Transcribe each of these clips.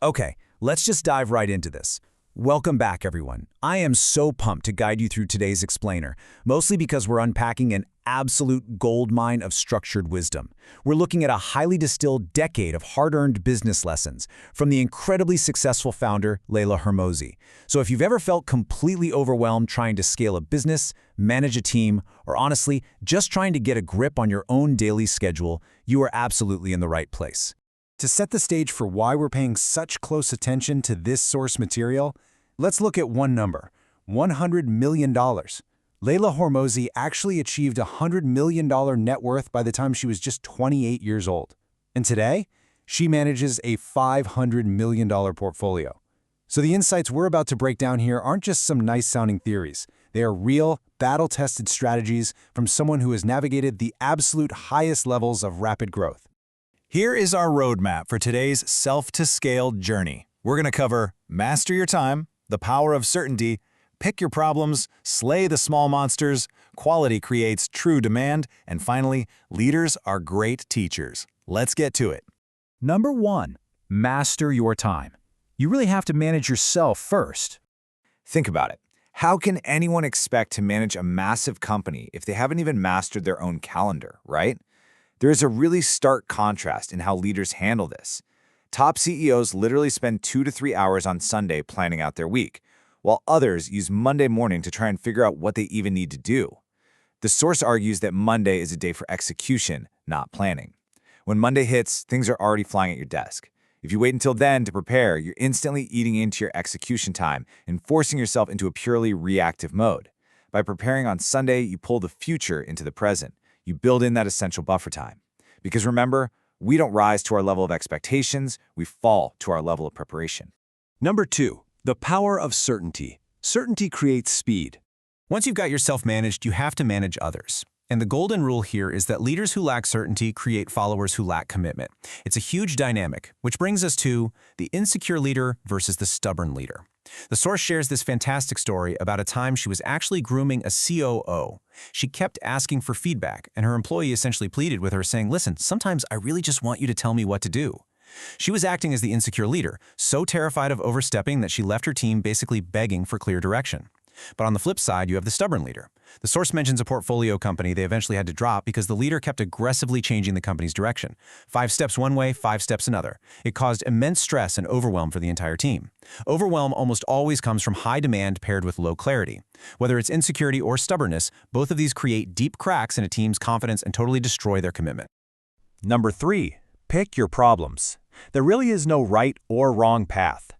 Okay, let's just dive right into this. Welcome back, everyone. I am so pumped to guide you through today's explainer, mostly because we're unpacking an absolute goldmine of structured wisdom. We're looking at a highly distilled decade of hard-earned business lessons from the incredibly successful founder, Leila Hormozi. So if you've ever felt completely overwhelmed trying to scale a business, manage a team, or honestly, just trying to get a grip on your own daily schedule, you are absolutely in the right place. To set the stage for why we're paying such close attention to this source material, let's look at one number, $100 million. Leila Hormozi actually achieved a $100 million net worth by the time she was just 28 years old. And today, she manages a $500 million portfolio. So the insights we're about to break down here aren't just some nice-sounding theories. They are real, battle-tested strategies from someone who has navigated the absolute highest levels of rapid growth. Here is our roadmap for today's self-to-scale journey. We're going to cover master your time, the power of certainty, pick your problems, slay the small monsters, quality creates true demand, and finally, leaders are great teachers. Let's get to it. Number 1, master your time. You really have to manage yourself first. Think about it. How can anyone expect to manage a massive company if they haven't even mastered their own calendar, right? There is a really stark contrast in how leaders handle this. Top CEOs literally spend 2 to 3 hours on Sunday planning out their week, while others use Monday morning to try and figure out what they even need to do. The source argues that Monday is a day for execution, not planning. When Monday hits, things are already flying at your desk. If you wait until then to prepare, you're instantly eating into your execution time and forcing yourself into a purely reactive mode. By preparing on Sunday, you pull the future into the present. You build in that essential buffer time. Because remember, we don't rise to our level of expectations, we fall to our level of preparation. Number 2, the power of certainty. Certainty creates speed. Once you've got yourself managed, you have to manage others. And the golden rule here is that leaders who lack certainty create followers who lack commitment. It's a huge dynamic, which brings us to the insecure leader versus the stubborn leader. The source shares this fantastic story about a time she was actually grooming a COO. She kept asking for feedback, and her employee essentially pleaded with her saying, "Listen, sometimes I really just want you to tell me what to do." She was acting as the insecure leader, so terrified of overstepping that she left her team basically begging for clear direction. But on the flip side, you have the stubborn leader. The source mentions a portfolio company they eventually had to drop because the leader kept aggressively changing the company's direction. 5 steps one way, 5 steps another. It caused immense stress and overwhelm for the entire team. Overwhelm almost always comes from high demand paired with low clarity. Whether it's insecurity or stubbornness, both of these create deep cracks in a team's confidence and totally destroy their commitment. Number 3, pick your problems. There really is no right or wrong path.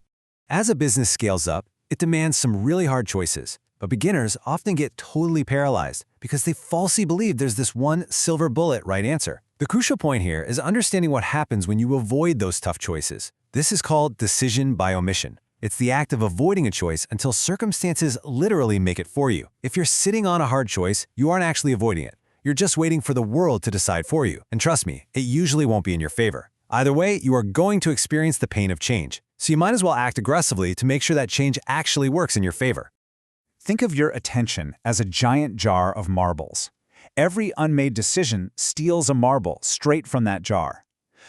As a business scales up, it demands some really hard choices, but beginners often get totally paralyzed because they falsely believe there's this one silver bullet right answer. The crucial point here is understanding what happens when you avoid those tough choices. This is called decision by omission. It's the act of avoiding a choice until circumstances literally make it for you. If you're sitting on a hard choice, you aren't actually avoiding it. You're just waiting for the world to decide for you. And trust me, it usually won't be in your favor. Either way, you are going to experience the pain of change. So you might as well act aggressively to make sure that change actually works in your favor. Think of your attention as a giant jar of marbles. Every unmade decision steals a marble straight from that jar.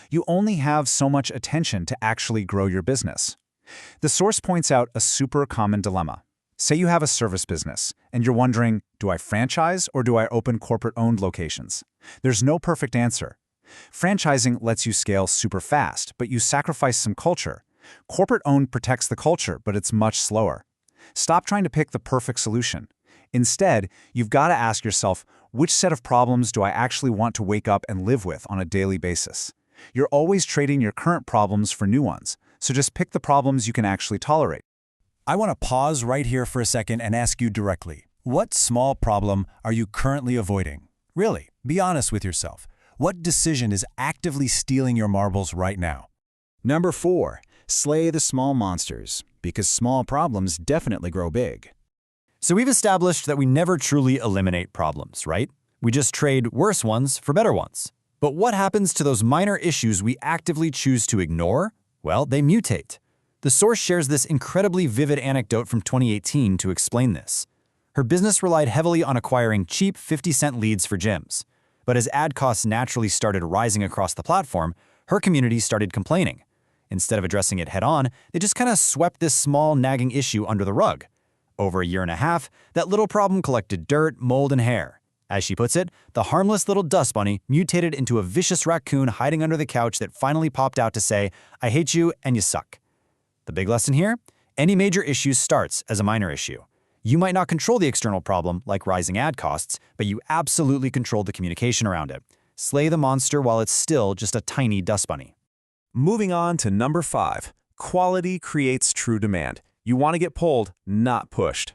You only have so much attention to actually grow your business. The source points out a super common dilemma. Say you have a service business, and you're wondering, do I franchise or do I open corporate-owned locations? There's no perfect answer. Franchising lets you scale super fast, but you sacrifice some culture. Corporate-owned protects the culture, but it's much slower. Stop trying to pick the perfect solution. Instead, you've got to ask yourself, which set of problems do I actually want to wake up and live with on a daily basis? You're always trading your current problems for new ones, so just pick the problems you can actually tolerate. I want to pause right here for a second and ask you directly, what small problem are you currently avoiding? Really, be honest with yourself. What decision is actively stealing your marbles right now? Number 4, slay the small monsters, because small problems definitely grow big. So we've established that we never truly eliminate problems, right? We just trade worse ones for better ones. But what happens to those minor issues we actively choose to ignore? Well, they mutate. The source shares this incredibly vivid anecdote from 2018 to explain this. Her business relied heavily on acquiring cheap 50-cent leads for gyms. But as ad costs naturally started rising across the platform, her community started complaining. Instead of addressing it head-on, they just kind of swept this small nagging issue under the rug. Over a year and a half, that little problem collected dirt, mold, and hair. As she puts it, the harmless little dust bunny mutated into a vicious raccoon hiding under the couch that finally popped out to say, "I hate you and you suck." The big lesson here? Any major issue starts as a minor issue. You might not control the external problem, like rising ad costs, but you absolutely control the communication around it. Slay the monster while it's still just a tiny dust bunny. Moving on to number 5. Quality creates true demand. You want to get pulled, not pushed.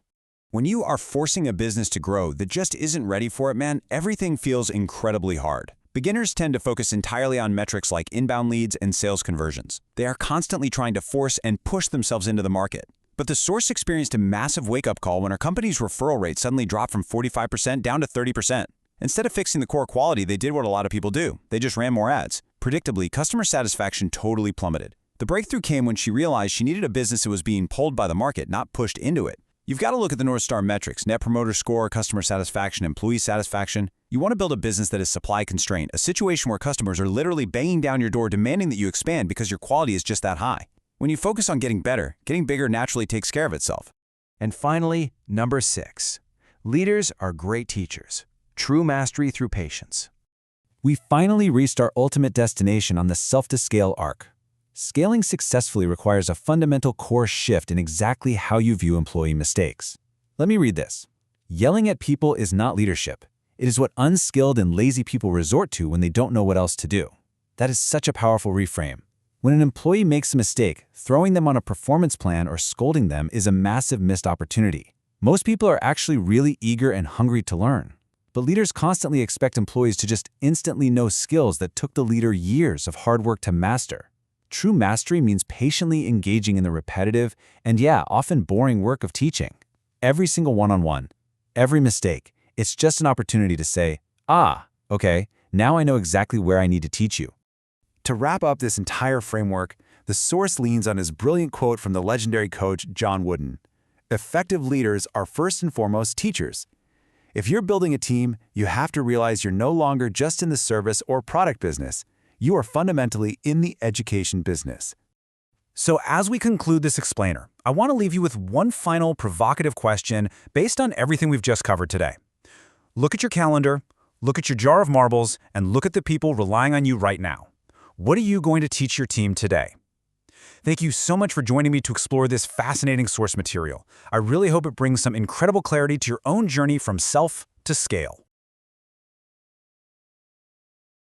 When you are forcing a business to grow that just isn't ready for it, man, everything feels incredibly hard. Beginners tend to focus entirely on metrics like inbound leads and sales conversions. They are constantly trying to force and push themselves into the market. But the source experienced a massive wake-up call when our company's referral rate suddenly dropped from 45% down to 30%. Instead of fixing the core quality, they did what a lot of people do. They just ran more ads. Predictably, customer satisfaction totally plummeted. The breakthrough came when she realized she needed a business that was being pulled by the market, not pushed into it. You've got to look at the North Star metrics: Net Promoter Score, customer satisfaction, employee satisfaction. You want to build a business that is supply constrained, a situation where customers are literally banging down your door demanding that you expand because your quality is just that high. When you focus on getting better, getting bigger naturally takes care of itself. And finally, number 6. Leaders are great teachers. True mastery through patience. We finally reached our ultimate destination on the self-to-scale arc. Scaling successfully requires a fundamental core shift in exactly how you view employee mistakes. Let me read this. Yelling at people is not leadership. It is what unskilled and lazy people resort to when they don't know what else to do. That is such a powerful reframe. When an employee makes a mistake, throwing them on a performance plan or scolding them is a massive missed opportunity. Most people are actually really eager and hungry to learn. But leaders constantly expect employees to just instantly know skills that took the leader years of hard work to master. True mastery means patiently engaging in the repetitive and, often boring work of teaching. Every single one-on-one, every mistake, it's just an opportunity to say, okay, now I know exactly where I need to teach you. To wrap up this entire framework, the source leans on his brilliant quote from the legendary coach John Wooden. Effective leaders are first and foremost teachers. If you're building a team, you have to realize you're no longer just in the service or product business. You are fundamentally in the education business. So as we conclude this explainer, I want to leave you with one final provocative question based on everything we've just covered today. Look at your calendar, look at your jar of marbles, and look at the people relying on you right now. What are you going to teach your team today? Thank you so much for joining me to explore this fascinating source material. I really hope it brings some incredible clarity to your own journey from self to scale.